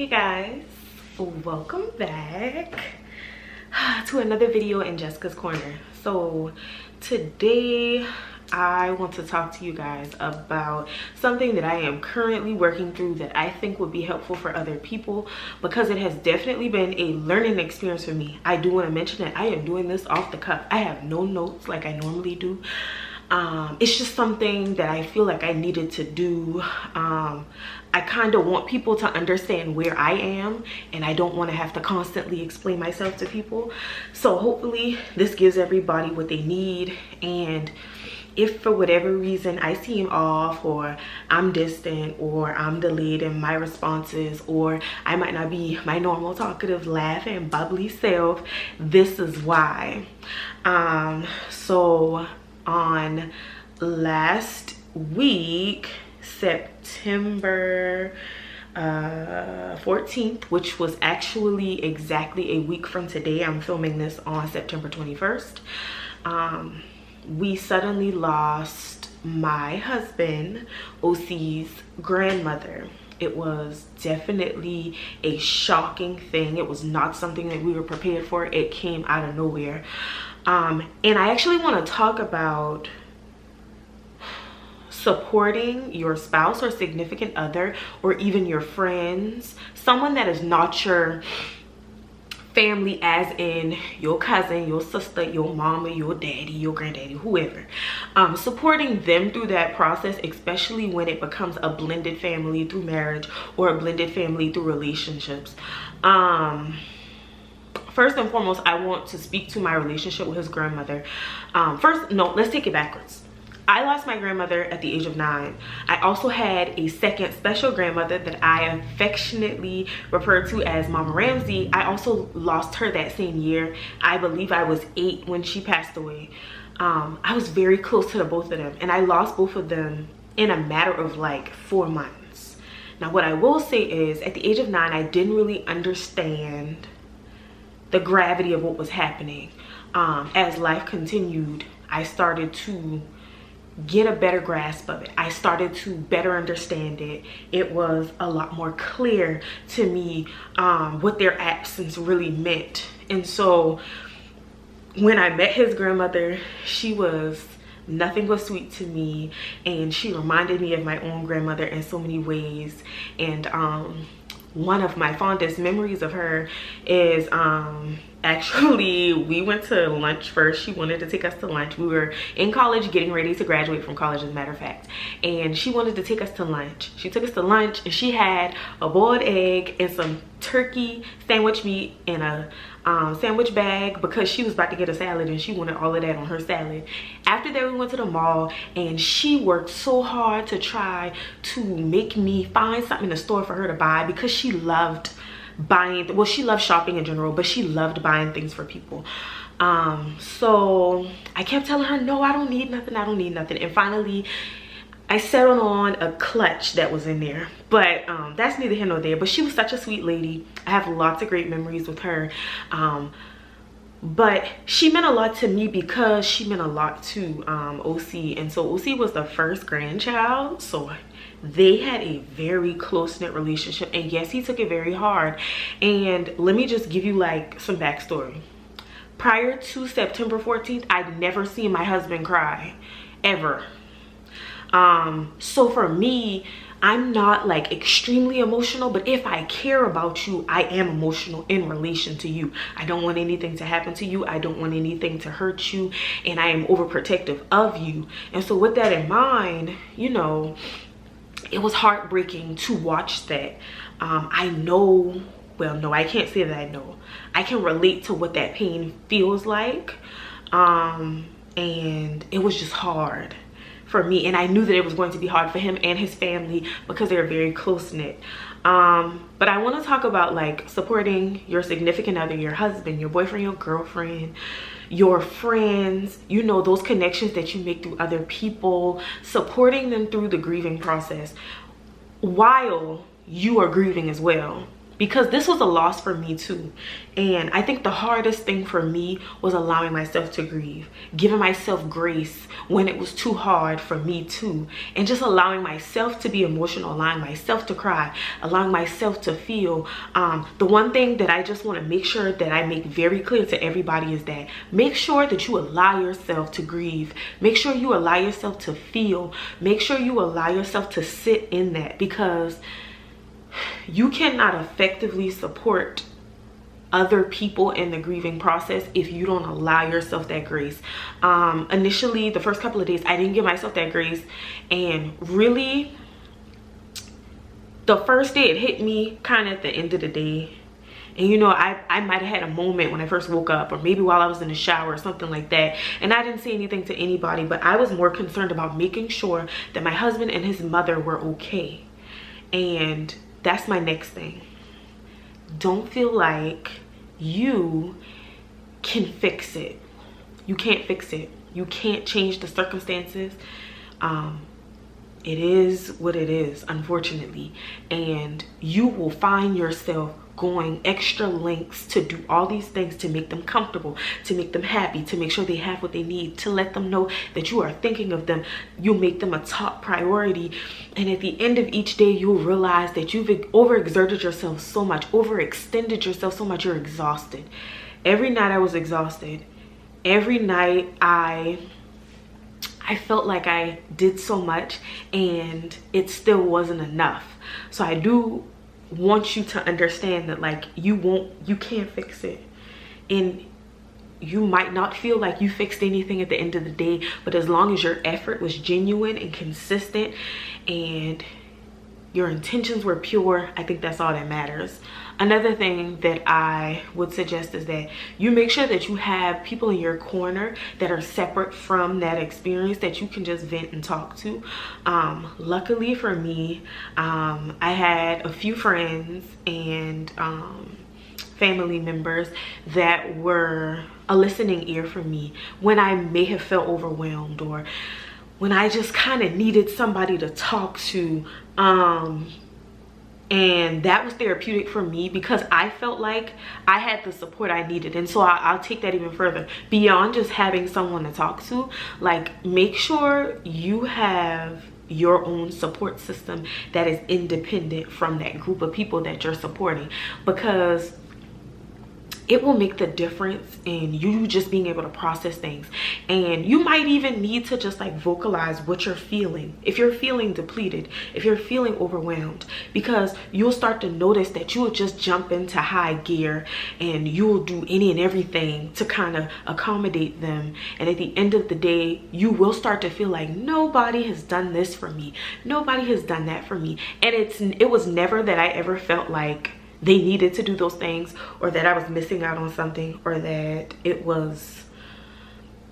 Hey guys, welcome back to another video in Jessica's Corner. So today I want to talk to you guys about something that I am currently working through that I think would be helpful for other people, because it has definitely been a learning experience for me. I do want to mention that I am doing this off the cuff. I have no notes like I normally do. It's just something that I feel like I needed to do. I kind of want people to understand where I am, and I don't want to have to constantly explain myself to people. So hopefully this gives everybody what they need. And if for whatever reason I seem off, or I'm distant, or I'm delayed in my responses, or I might not be my normal talkative, laughing, bubbly self, this is why. So on last week, September 14th, which was actually exactly a week from today, I'm filming this on September 21st, we suddenly lost my husband, OC's grandmother. It was definitely a shocking thing. It was not something that we were prepared for. It came out of nowhere. And I actually want to talk about supporting your spouse or significant other, or even your friends, someone that is not your family, as in your cousin, your sister, your mama, your daddy, your granddaddy, whoever. Supporting them through that process, especially when it becomes a blended family through marriage, or a blended family through relationships. First and foremost, I want to speak to my relationship with his grandmother. Let's take it backwards. I lost my grandmother at the age of 9. I also had a second special grandmother that I affectionately refer to as Mama Ramsey. I also lost her that same year. I believe I was 8 when she passed away. I was very close to the both of them, and I lost both of them in a matter of like 4 months. Now, what I will say is, at the age of 9, I didn't really understand the gravity of what was happening. As life continued, I started to get a better grasp of it. I started to better understand it. It was a lot more clear to me what their absence really meant. And so when I met his grandmother, she was nothing but sweet to me, and she reminded me of my own grandmother in so many ways. And one of my fondest memories of her is actually, we went to lunch first. She wanted to take us to lunch. We were in college, getting ready to graduate from college, as a matter of fact, and she wanted to take us to lunch. She took us to lunch, and she had a boiled egg and some turkey sandwich meat in a sandwich bag, because she was about to get a salad and she wanted all of that on her salad. After that, we went to the mall, and she worked so hard to try to make me find something in the store for her to buy, because she loved buying, well, she loved shopping in general, but she loved buying things for people. So I kept telling her, no, I don't need nothing, I don't need nothing. And finally I settled on a clutch that was in there, but that's neither here nor there. But she was such a sweet lady. I have lots of great memories with her. But she meant a lot to me, because she meant a lot to OC. And so OC was the first grandchild, so they had a very close-knit relationship. And yes, he took it very hard. And let me just give you like some backstory. Prior to September 14th, I'd never seen my husband cry, ever. So for me, I'm not like extremely emotional, but if I care about you, I am emotional in relation to you. I don't want anything to happen to you. I don't want anything to hurt you, and I am overprotective of you. And so with that in mind, you know, it was heartbreaking to watch that. I know, well, no, I can't say that I know. I can relate to what that pain feels like. And it was just hard for me, and I knew that it was going to be hard for him and his family, because they're very close-knit. But I want to talk about like supporting your significant other, your husband, your boyfriend, your girlfriend, your friends, you know, those connections that you make through other people, supporting them through the grieving process while you are grieving as well. because this was a loss for me too. And I think the hardest thing for me was allowing myself to grieve, giving myself grace when it was too hard for me too, and just allowing myself to be emotional, allowing myself to cry, allowing myself to feel. The one thing that I just want to make sure that I make very clear to everybody is that make sure that you allow yourself to grieve. Make sure you allow yourself to feel. Make sure you allow yourself to sit in that, because you cannot effectively support other people in the grieving process if you don't allow yourself that grace. Initially, the first couple of days, I didn't give myself that grace, and really the first day it hit me kind of at the end of the day. And you know, I might have had a moment when I first woke up, or maybe while I was in the shower or something like that, and I didn't say anything to anybody, but I was more concerned about making sure that my husband and his mother were okay. And that's my next thing. Don't feel like you can fix it. You can't fix it. You can't change the circumstances. It is what it is, unfortunately. And you will find yourself going extra lengths to do all these things to make them comfortable, to make them happy, to make sure they have what they need, to let them know that you are thinking of them. You'll make them a top priority. And at the end of each day, you'll realize that you've overexerted yourself so much, overextended yourself so much, you're exhausted. Every night I was exhausted. Every night I felt like I did so much and it still wasn't enough. So I do want you to understand that, like, you can't fix it, and you might not feel like you fixed anything at the end of the day, but as long as your effort was genuine and consistent and your intentions were pure, I think that's all that matters. Another thing that I would suggest is that you make sure that you have people in your corner that are separate from that experience that you can just vent and talk to. Luckily for me, I had a few friends and family members that were a listening ear for me when I may have felt overwhelmed, or when I just kind of needed somebody to talk to. And that was therapeutic for me, because I felt like I had the support I needed. And so I'll take that even further beyond just having someone to talk to. Like, make sure you have your own support system that is independent from that group of people that you're supporting, because it will make the difference in you just being able to process things. And you might even need to just like vocalize what you're feeling. If you're feeling depleted, if you're feeling overwhelmed, because you'll start to notice that you will just jump into high gear and you'll do any and everything to kind of accommodate them. And at the end of the day, you will start to feel like nobody has done this for me. Nobody has done that for me. And it was never that I ever felt like they needed to do those things, or that I was missing out on something, or that it was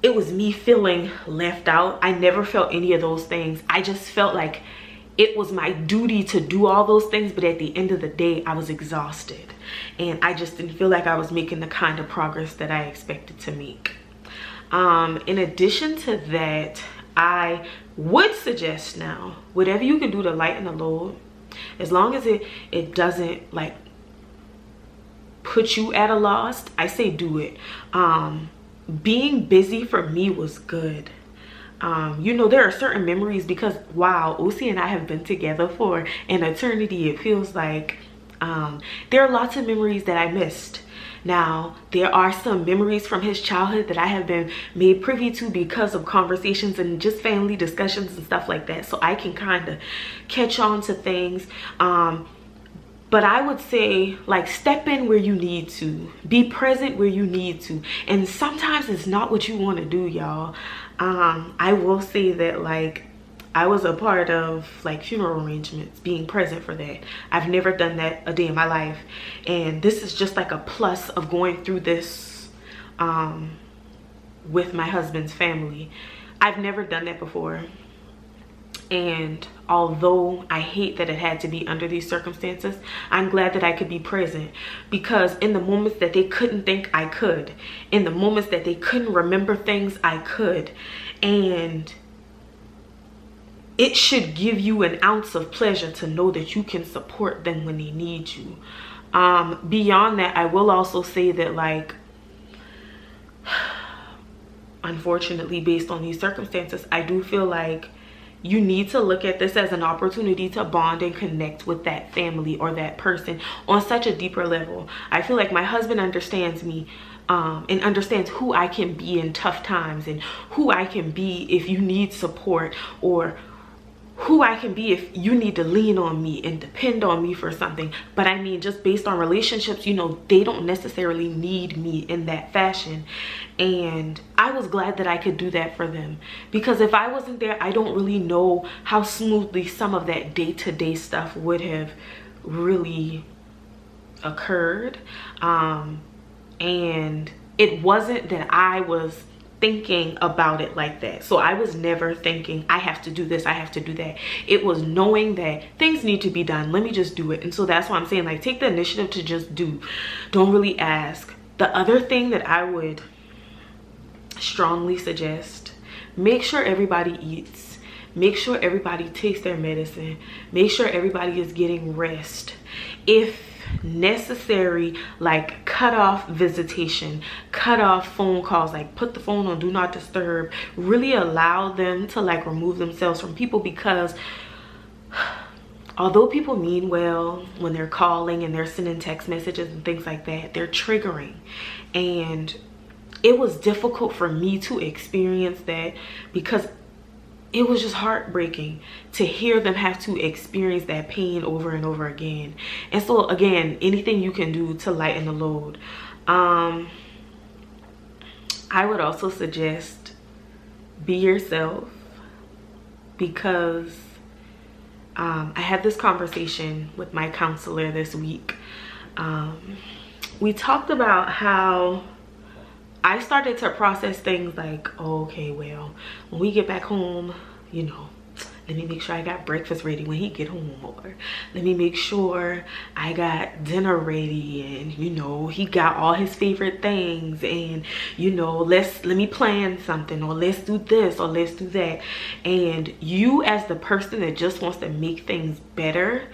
me feeling left out. I never felt any of those things. I just felt like it was my duty to do all those things, but at the end of the day, I was exhausted. And I just didn't feel like I was making the kind of progress that I expected to make. In addition to that, I would suggest now, whatever you can do to lighten the load, as long as it doesn't like put you at a loss, I say do it. Being busy for me was good. You know, there are certain memories, because wow, Osi and I have been together for an eternity. It feels like there are lots of memories that I missed. Now, there are some memories from his childhood that I have been made privy to because of conversations and just family discussions and stuff like that, so I can kind of catch on to things. But I would say, like, step in where you need to, be present where you need to. And sometimes it's not what you want to do, y'all. I will say that, like, I was a part of like funeral arrangements, being present for that. I've never done that a day in my life, and this is just like a plus of going through this with my husband's family. I've never done that before, and although I hate that it had to be under these circumstances, I'm glad that I could be present, because in the moments that they couldn't think, I could. In the moments that they couldn't remember things, I could. And it should give you an ounce of pleasure to know that you can support them when they need you. Beyond that, I will also say that, like, unfortunately, based on these circumstances, I do feel like you need to look at this as an opportunity to bond and connect with that family or that person on such a deeper level. I feel like my husband understands me, and understands who I can be in tough times, and who I can be if you need support, or who I can be if you need to lean on me and depend on me for something. But I mean, just based on relationships, you know, they don't necessarily need me in that fashion. And I was glad that I could do that for them, because if I wasn't there, I don't really know how smoothly some of that day-to-day stuff would have really occurred. And it wasn't that I was thinking about it like that. So I was never thinking I have to do this, I have to do that. It was knowing that things need to be done, let me just do it. And so that's why I'm saying, like, take the initiative to just do. Don't really ask. The other thing that I would strongly suggest, make sure everybody eats, make sure everybody takes their medicine, make sure everybody is getting rest. If necessary, like, cut off visitation, cut off phone calls, like put the phone on do not disturb. Really allow them to, like, remove themselves from people, because although people mean well when they're calling and they're sending text messages and things like that, they're triggering. And it was difficult for me to experience that, because it was just heartbreaking to hear them have to experience that pain over and over again. And so again, anything you can do to lighten the load. I would also suggest be yourself, because I had this conversation with my counselor this week. We talked about how I started to process things like, oh, okay, well, when we get back home, you know, let me make sure I got breakfast ready when he get home, or let me make sure I got dinner ready, and, you know, he got all his favorite things, and, you know, let me plan something, or let's do this, or let's do that. And you, as the person that just wants to make things better,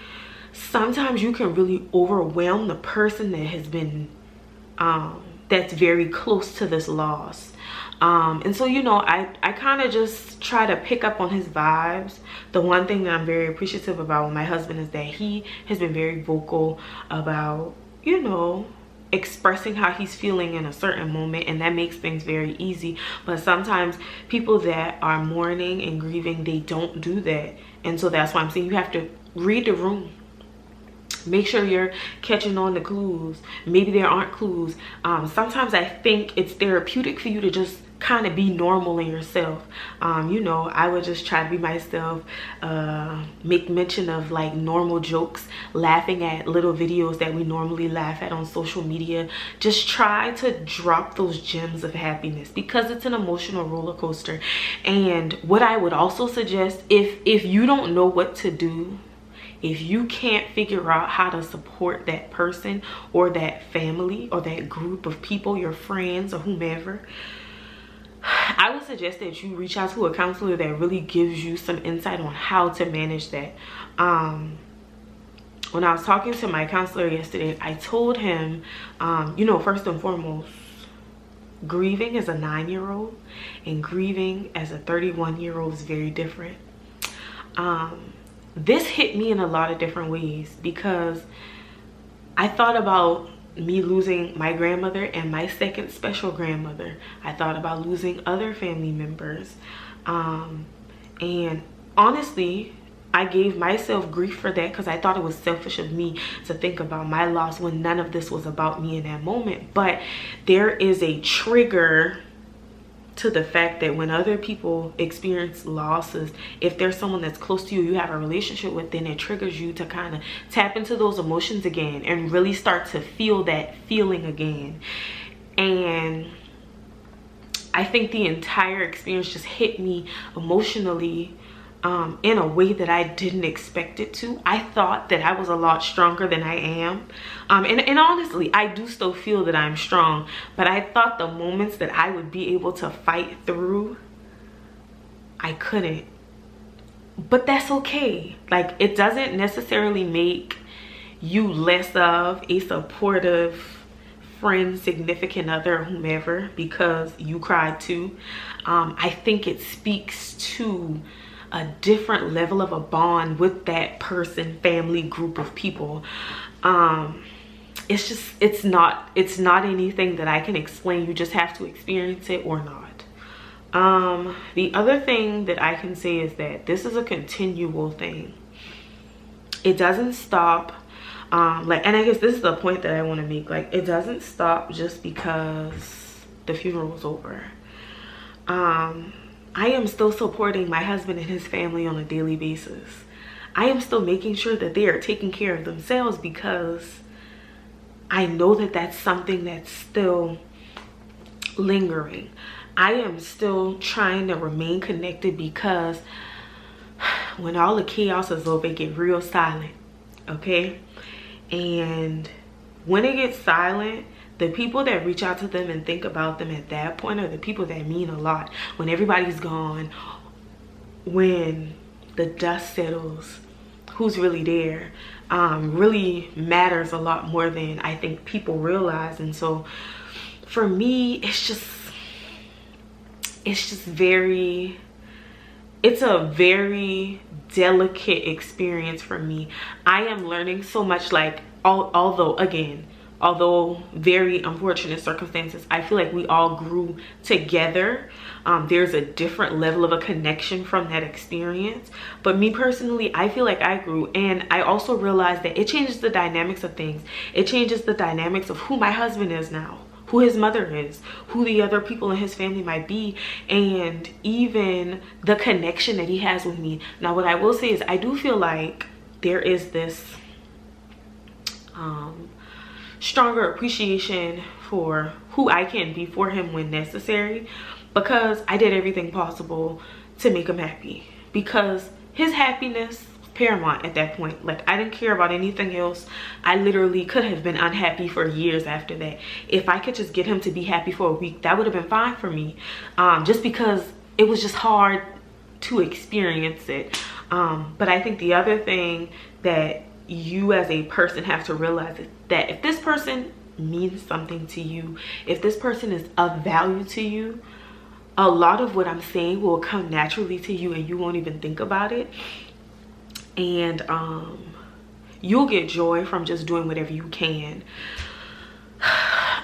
sometimes you can really overwhelm the person that has been that's very close to this loss. And so, you know, I kind of just try to pick up on his vibes. The one thing that I'm very appreciative about with my husband is that he has been very vocal about, you know, expressing how he's feeling in a certain moment, and that makes things very easy. But sometimes people that are mourning and grieving, they don't do that. And so that's why I'm saying you have to read the room. Make sure you're catching on the clues. Maybe there aren't clues. Sometimes I think it's therapeutic for you to just kind of be normal in yourself. You know, I would just try to be myself, make mention of, like, normal jokes, laughing at little videos that we normally laugh at on social media. Just try to drop those gems of happiness, because it's an emotional roller coaster. And what I would also suggest, if you don't know what to do, if you can't figure out how to support that person or that family or that group of people, your friends or whomever, I would suggest that you reach out to a counselor that really gives you some insight on how to manage that. When I was talking to my counselor yesterday, I told him, you know, first and foremost, grieving as a 9-year-old and grieving as a 31-year-old is very different. This hit me in a lot of different ways, because I thought about me losing my grandmother and my second special grandmother. I thought about losing other family members. And honestly, I gave myself grief for that, because I thought it was selfish of me to think about my loss when none of this was about me in that moment. But there is a trigger to the fact that when other people experience losses, if there's someone that's close to you, you have a relationship with, then it triggers you to kind of tap into those emotions again and really start to feel that feeling again. And I think the entire experience just hit me emotionally in a way that I didn't expect it to. I thought that I was a lot stronger than I am. And honestly, I do still feel that I'm strong, but I thought the moments that I would be able to fight through, I couldn't. But that's okay. Like, it doesn't necessarily make you less of a supportive friend, significant other, whomever, because you cried too. I think it speaks to a different level of a bond with that person, family, group of people. It's not anything that I can explain. You just have to experience it or not. The other thing that I can say is that this is a continual thing. It doesn't stop. And I guess this is the point that I want to make. Like, it doesn't stop just because the funeral was over. I am still supporting my husband and his family on a daily basis. I am still making sure that they are taking care of themselves, because I know that that's something that's still lingering. I am still trying to remain connected, because when all the chaos is over, it get real silent, okay? And when it gets silent, the people that reach out to them and think about them at that point are the people that mean a lot. When everybody's gone, when the dust settles, who's really there really matters a lot more than I think people realize. And so for me, it's a very delicate experience for me. I am learning so much, like, although very unfortunate circumstances, I feel like we all grew together. There's a different level of a connection from that experience. But me personally, I feel like I grew, and I also realized that it changes the dynamics of things. It changes the dynamics of who my husband is now, who his mother is, who the other people in his family might be, and even the connection that he has with me. Now, what I will say is I do feel like there is this stronger appreciation for who I can be for him when necessary, because I did everything possible to make him happy, because his happiness was paramount at that point. Like, I didn't care about anything else. I literally could have been unhappy for years after that. If I could just get him to be happy for a week, that would have been fine for me, just because it was just hard to experience it. But I think the other thing that you as a person have to realize is that if this person means something to you, if this person is of value to you, a lot of what I'm saying will come naturally to you, and you won't even think about it. And you'll get joy from just doing whatever you can.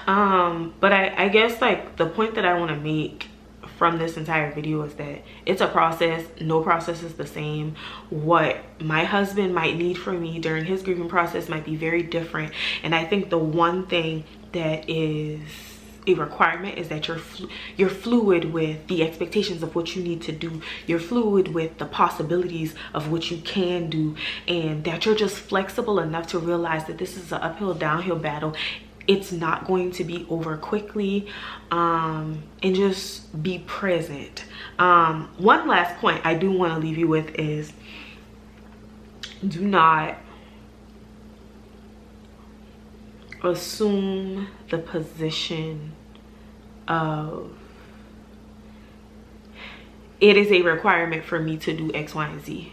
But I guess, like, the point that I want to make from this entire video is that it's a process. No process is the same. What my husband might need from me during his grieving process might be very different. And I think the one thing that is a requirement is that you're fluid with the expectations of what you need to do. You're fluid with the possibilities of what you can do, and that you're just flexible enough to realize that this is an uphill, downhill battle. It's not going to be over quickly, and just be present. One last point I do want to leave you with is, do not assume the position of it is a requirement for me to do X, Y, and Z,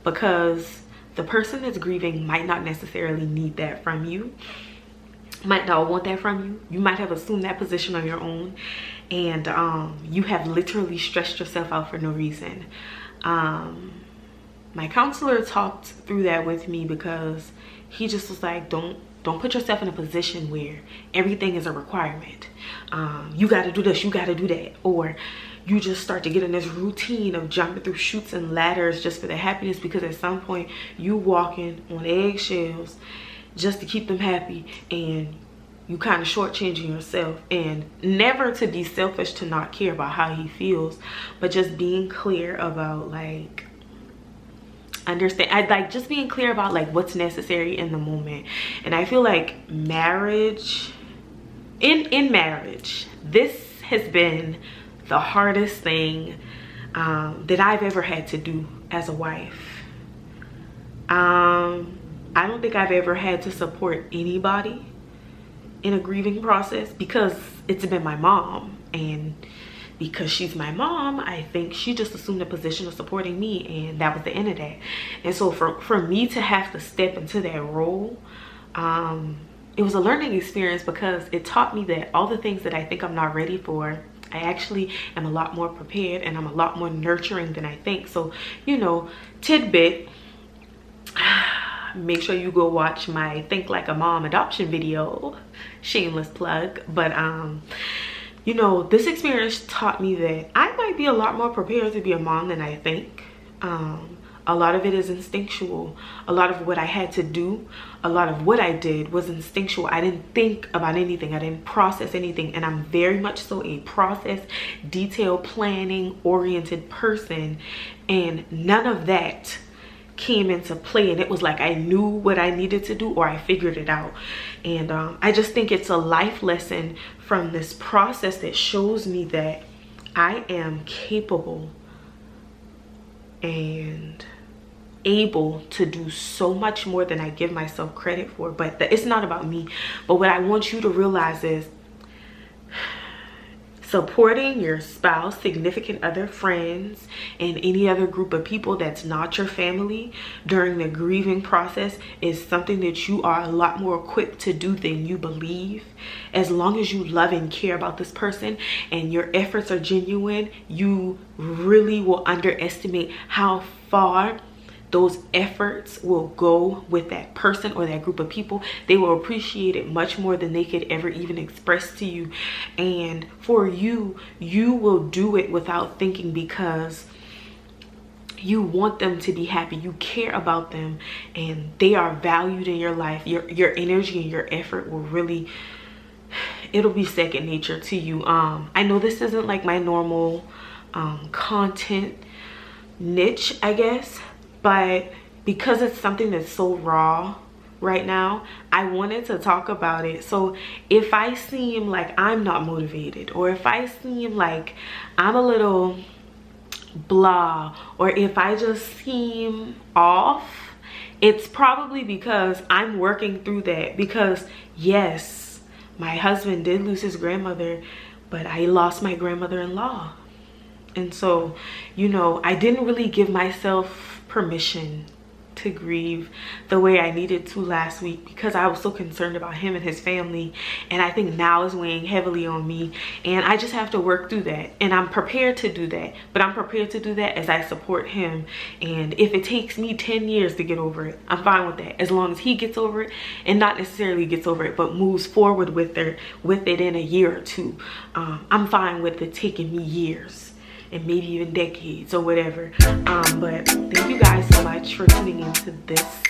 because the person that's grieving might not necessarily need that from you, might not want that from you. You might have assumed that position on your own, and you have literally stressed yourself out for no reason. My counselor talked through that with me, because he just was like, don't put yourself in a position where everything is a requirement. You got to do this, you got to do that, or you just start to get in this routine of jumping through chutes and ladders just for the happiness, because at some point you walking on eggshells just to keep them happy, and you kind of shortchanging yourself. And never to be selfish, to not care about how he feels, but just being clear about, like, just being clear about, like, what's necessary in the moment. And I feel like marriage, in marriage, this has been the hardest thing that I've ever had to do as a wife. I don't think I've ever had to support anybody in a grieving process, because it's been my mom, and because she's my mom, I think she just assumed a position of supporting me, and that was the end of that. And so for me to have to step into that role it was a learning experience because it taught me that all the things that I think I'm not ready for, I actually am a lot more prepared, and I'm a lot more nurturing than I think. So, you know, tidbit, make sure you go watch my Think Like a Mom adoption video, shameless plug. But you know, this experience taught me that I might be a lot more prepared to be a mom than I think. A lot of it is instinctual. A lot of what I had to do, a lot of what I did was instinctual. I didn't think about anything. I didn't process anything. And I'm very much so a process, detail planning oriented person. And none of that came into play. And it was like I knew what I needed to do, or I figured it out. And I just think it's a life lesson from this process that shows me that I am capable and able to do so much more than I give myself credit for. But it's not about me. But what I want you to realize is supporting your spouse, significant other, friends, and any other group of people that's not your family during the grieving process is something that you are a lot more equipped to do than you believe. As long as you love and care about this person and your efforts are genuine, you really will underestimate how far those efforts will go with that person or that group of people. They will appreciate it much more than they could ever even express to you. And for you, you will do it without thinking, because you want them to be happy. You care about them and they are valued in your life. Your energy and your effort will really, it'll be second nature to you. I know this isn't like my normal content niche, I guess, but because it's something that's so raw right now, I wanted to talk about it. So if I seem like I'm not motivated, or if I seem like I'm a little blah, or if I just seem off, it's probably because I'm working through that. Because yes, my husband did lose his grandmother, but I lost my grandmother-in-law. And so, you know, I didn't really give myself permission to grieve the way I needed to last week, because I was so concerned about him and his family. And I think now is weighing heavily on me, and I just have to work through that. And I'm prepared to do that, but I'm prepared to do that as I support him. And if it takes me 10 years to get over it, I'm fine with that, as long as he gets over it, and not necessarily gets over it, but moves forward with it in a year or two. I'm fine with it taking me years and maybe even decades or whatever. But thank you guys so much for tuning into this